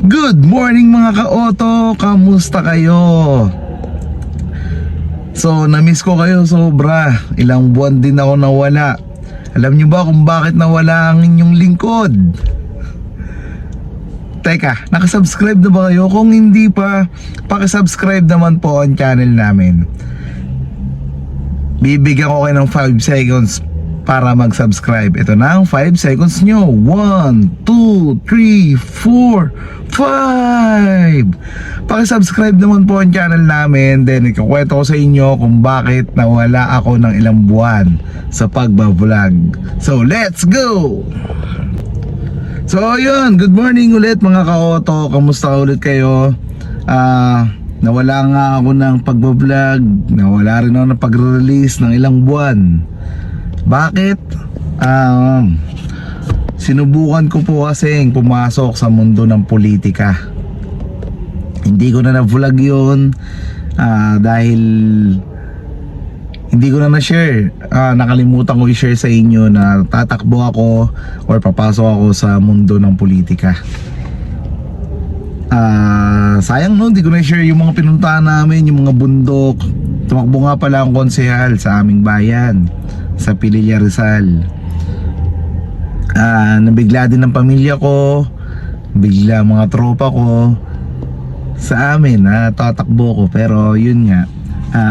Good morning mga ka-auto! Kamusta kayo? So, na-miss ko kayo sobra. Ilang buwan din ako nawala. Alam nyo ba kung bakit nawala ang inyong lingkod? Teka, nakasubscribe na ba kayo? Kung hindi pa, pakisubscribe naman po ang channel namin. Bibigyan ko kayo ng 5 seconds para mag-subscribe. Ito na ang 5 seconds nyo. 1, 2, 3, 4, 5. Pakisubscribe naman po ang channel namin. Then ikukwento ko sa inyo kung bakit nawala ako ng ilang buwan sa pagbablog. So let's go! So yun, good morning ulit mga ka-auto. Kamusta ulit kayo? Nawala nga ako ng pagbablog. Nawala rin ako ng pag-release ng ilang buwan. Bakit? Sinubukan ko po kasing pumasok sa mundo ng politika. Hindi ko na na-vlog yun dahil hindi ko na na-share. Nakalimutan ko i-share sa inyo na tatakbo ako or papasok ako sa mundo ng politika. Sayang no, hindi ko na-share yung mga pinuntahan namin, yung mga bundok. Tumakbo nga pala ang konsehal sa aming bayan, sa Pililla, Rizal. Nabigla din ng pamilya ko, bigla mga tropa ko sa amin na tatakbo ko. Pero yun nga,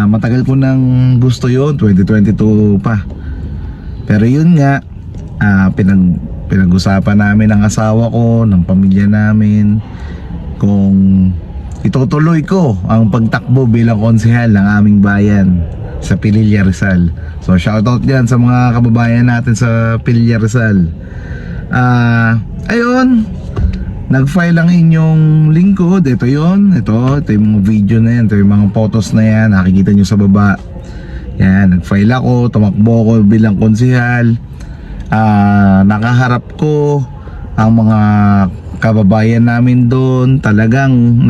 matagal ko nang gusto yun, 2022 pa. Pero yun nga, pinag-usapan namin ng asawa ko, ng pamilya namin, kung itutuloy ko ang pagtakbo bilang konsehal ng aming bayan sa Pililla, Rizal. So shoutout dyan sa mga kababayan natin sa Pililla, Rizal. Ayun, nag-file ang inyong lingkod. Ito yun, ito yung mga video na yan, ito yung mga photos na yan, nakikita nyo sa baba. Yan, nag-file ako, tumakbo ako bilang konsehal. Nakaharap ko ang mga kababayan namin doon, talagang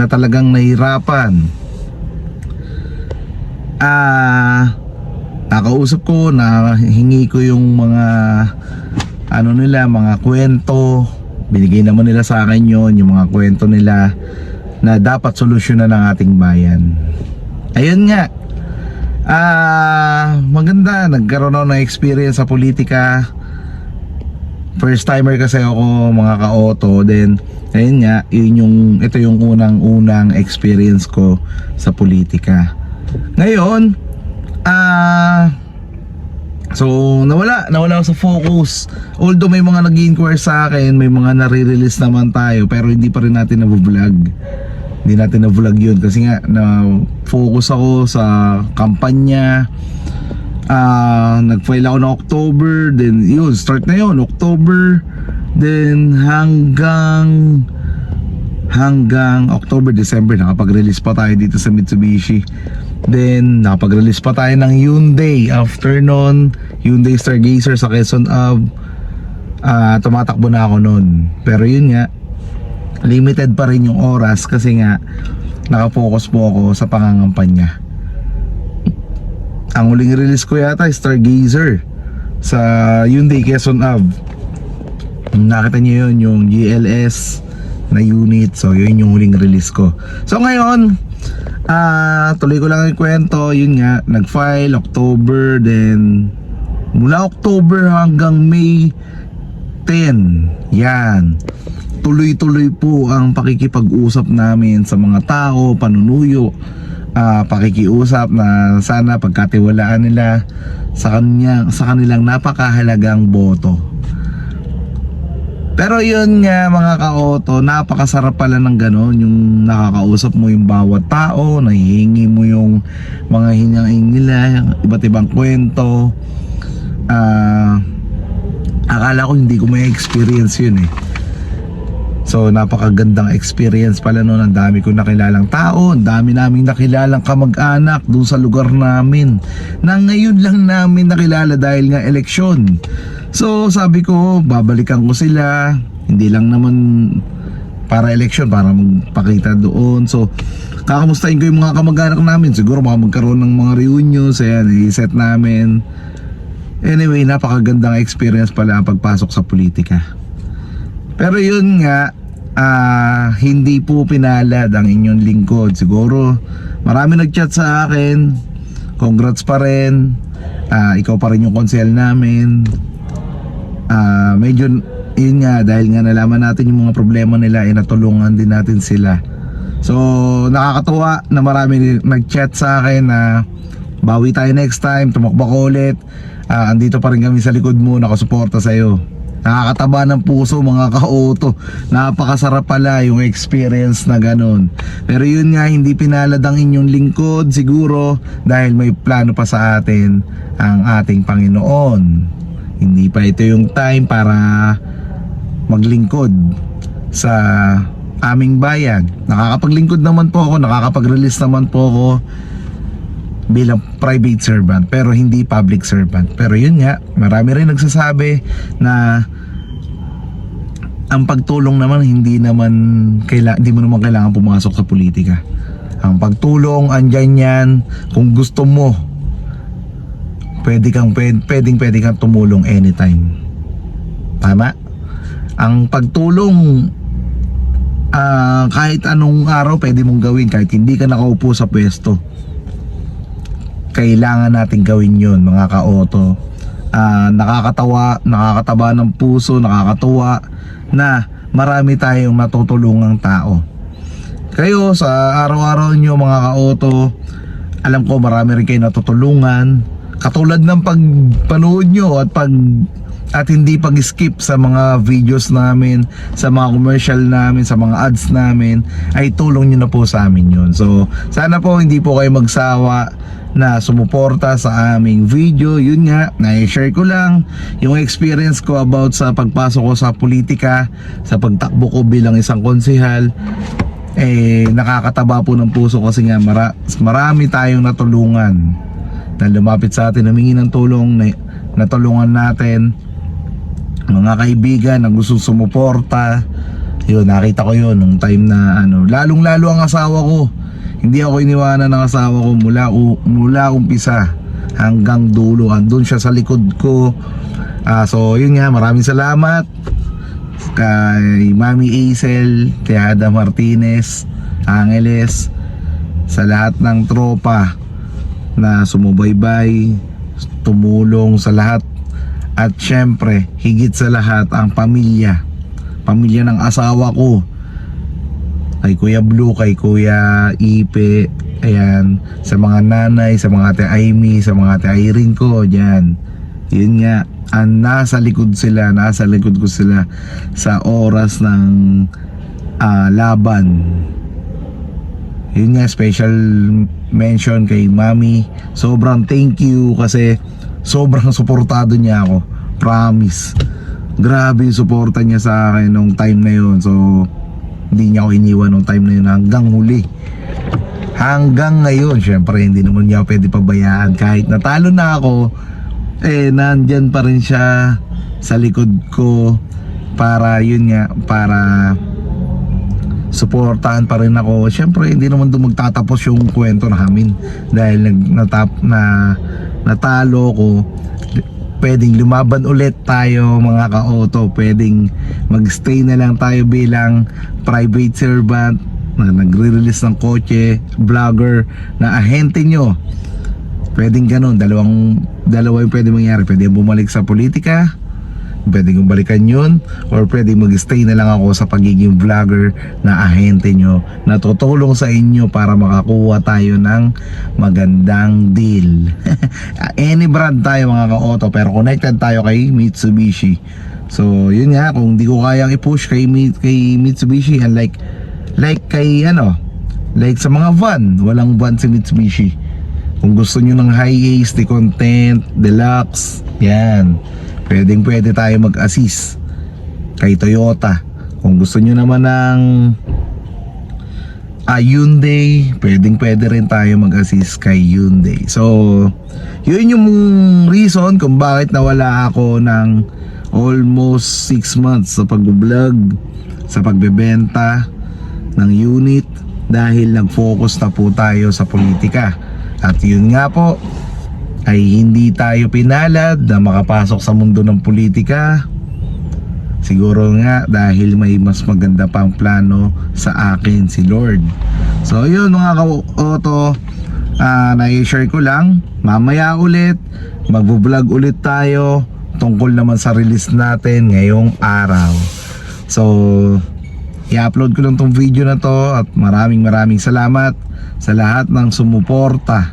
nahirapan. Nakausap ko, hingi ko yung mga mga kwento. Binigay naman nila sa akin yun, yung mga kwento nila na dapat solusyonan ng ating bayan. Ayun nga, maganda, nagkaroon ako ng experience sa politika. First timer kasi ako mga ka-auto. Then ayun nga, ito yung unang experience ko sa politika. Ngayon, so nawala ako sa focus. Although may mga nag-inquire sa akin, may mga nare-release naman tayo, pero hindi pa rin natin na-vlog. Hindi natin na-vlog yun kasi nga na-focus ako sa kampanya. Nag-file ako ng October, then yun, start na yun, October, then hanggang October, December, nakapag-release pa tayo dito sa Mitsubishi. Then nakapag-release pa tayo ng Hyundai after nun, Hyundai Stargazer sa Quezon Ave. Tumatakbo na ako nun, pero yun nga, limited pa rin yung oras kasi nga nakafocus po ako sa pangangampanya. Ang huling release ko yata Stargazer sa Hyundai Quezon Ave. Nakita niyo yun, yung GLS na unit. So yun yung huling release ko. So ngayon, tuloy ko lang yung kwento. Yun nga, nag-file October, then mula October hanggang May 10, yan, tuloy-tuloy po ang pakikipag-usap namin sa mga tao, panunuyo, pakikiusap na sana pagkatiwalaan nila sa kanilang napakahalagang boto. Pero yun nga mga ka-auto, napakasarap pala ng gano'n, yung nakakausap mo yung bawat tao, nahihingi mo yung mga hinyaing nila, iba't ibang kwento. Akala ko hindi ko may experience yun eh. So napakagandang experience pala noon. Ang dami ko nakilalang tao, ang dami naming nakilalang kamag-anak doon sa lugar namin na ngayon lang namin nakilala dahil nga eleksyon. So sabi ko, babalikan ko sila, hindi lang naman para eleksyon, para magpakita doon. So kakamustahin ko yung mga kamag-anak namin. Siguro baka magkaroon ng mga reunions, ayan, i-set namin. Anyway, napakagandang experience pala ang pagpasok sa politika. Pero yun nga, hindi po pinalad ang inyong lingkod. Siguro marami nagchat sa akin, congrats pa rin, ikaw pa rin yung konsel namin. Medyo yun nga, dahil nga nalaman natin yung mga problema nila, natulungan din natin sila. So nakakatuwa na marami nagchat sa akin na bawi tayo next time, tumakbo ko ulit, andito pa rin kami sa likod mo, nakasuporta sa'yo. Nakakataba ng puso mga ka-auto. Napakasarap pala yung experience na ganun. Pero yun nga, hindi pinalad ang inyong lingkod siguro dahil may plano pa sa atin ang ating Panginoon. Hindi pa ito yung time para maglingkod sa aming bayan. Nakakapaglingkod naman po ako, nakakapag-release naman po ako bilang private servant, pero hindi public servant. Pero yun nga, marami rin nagsasabi na ang pagtulong naman hindi mo naman kailangan pumasok sa politika. Ang pagtulong andyan yan kung gusto mo. Pwedeng kang tumulong anytime. Tama? Ang pagtulong kahit anong araw pwede mong gawin, kahit hindi ka nakaupo sa pwesto. Kailangan natin gawin yun mga ka-auto. Nakakatawa, nakakataba ng puso, nakakatuwa na marami tayong natutulungang tao. Kayo sa araw-araw nyo mga ka-auto, alam ko marami rin kayo natutulungan. Katulad ng pagpanood nyo at hindi pag-skip sa mga videos namin, sa mga commercial namin, sa mga ads namin, ay tulong nyo na po sa amin yun. So sana po hindi po kayo magsawa na sumuporta sa aming video. Yun nga, na-share ko lang yung experience ko about sa pagpasok ko sa politika, sa pagtakbo ko bilang isang konsehal. Nakakataba po ng puso kasi nga marami tayong natulungan na lumapit sa atin, humingi ng tulong, natulungan natin mga kaibigan na gusto sumuporta. Yun, nakita ko yun nung time na lalong lalo ang asawa ko. Hindi ako iniwanan ng asawa ko mula umpisa hanggang dulo. Andun siya sa likod ko. So yun nga, maraming salamat kay Mami Hazel, kay Ada Martinez, Angeles, sa lahat ng tropa na sumubaybay, tumulong sa lahat. At syempre, higit sa lahat ang pamilya ng asawa ko, kay Kuya Blue, kay Kuya Ipe, ayan, sa mga nanay, sa mga ate Amy, sa mga ate Irene ko, dyan. Yun nga, nasa likod ko sila sa oras ng laban. Yun nga, special mention kay Mami. Sobrang thank you kasi sobrang suportado niya ako. Promise. Grabe yung suporta niya sa akin nung time na yun. So hindi niya ako iniwan nung time na yun hanggang huli. Hanggang ngayon, syempre hindi naman niya pwede pabayaan. Kahit natalo na ako, nandyan pa rin siya sa likod ko para yun nga, para suportahan pa rin ako. Syempre hindi naman doon magtatapos yung kwento namin dahil natalo ko. Pwedeng lumaban ulit tayo mga ka-auto, pwedeng magstay na lang tayo bilang private servant na nagre-release ng kotse, vlogger na ahente nyo. Pwedeng ganun, dalawa yung pwedeng mangyari. Pwedeng bumalik sa politika, pwedeng balikan yun, or pwedeng mag-stay na lang ako sa pagiging vlogger na ahente nyo na tutulong sa inyo para makakuha tayo ng magandang deal. Any brand tayo mga ka-auto, pero connected tayo kay Mitsubishi. So yun nga, kung di ko kayang i-push kay Mitsubishi, like kay like sa mga van, walang van si Mitsubishi. Kung gusto nyo ng high-ace, content, deluxe, yan, pwede tayo mag-assist kay Toyota. Kung gusto nyo naman ng Hyundai, pwede rin tayo mag-assist kay Hyundai. So yun yung reason kung bakit nawala ako ng almost 6 months sa pag-vlog, sa pagbebenta ng unit, dahil nag-focus na po tayo sa politika. At yun nga po, ay hindi tayo pinalad na makapasok sa mundo ng politika. Siguro nga dahil may mas maganda pang plano sa akin si Lord. So yun mga ka-auto, na-share ko lang. Mamaya ulit magbo-vlog ulit tayo tungkol naman sa release natin ngayong araw. So i-upload ko lang tong video na to at maraming salamat sa lahat ng sumuporta,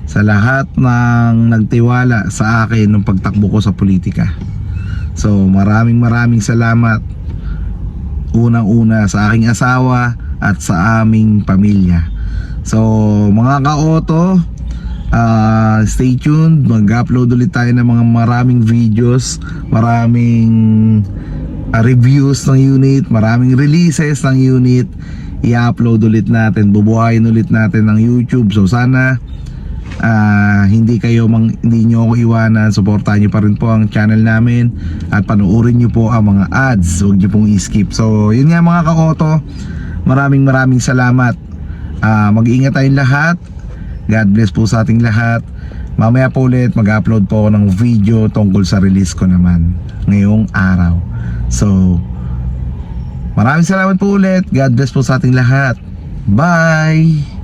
sa lahat ng nagtiwala sa akin nung pagtakbo ko sa politika. So maraming salamat unang-una sa aking asawa at sa aming pamilya. So mga ka-auto, stay tuned. Mag-upload ulit tayo ng mga maraming videos, maraming reviews ng unit, maraming releases ng unit. I-upload ulit natin, bubuhayin ulit natin ng YouTube. So sana hindi nyo ako iwanan, suportahan nyo pa rin po ang channel namin at panuorin nyo po ang mga ads, huwag nyo pong i-skip. So yun nga mga ka-auto, maraming salamat. Mag-iingat tayong lahat. God bless po sa ating lahat. Mamaya po ulit mag-upload po ako ng video tungkol sa release ko naman ngayong araw. So maraming salamat po ulit. God bless po sa ating lahat. Bye!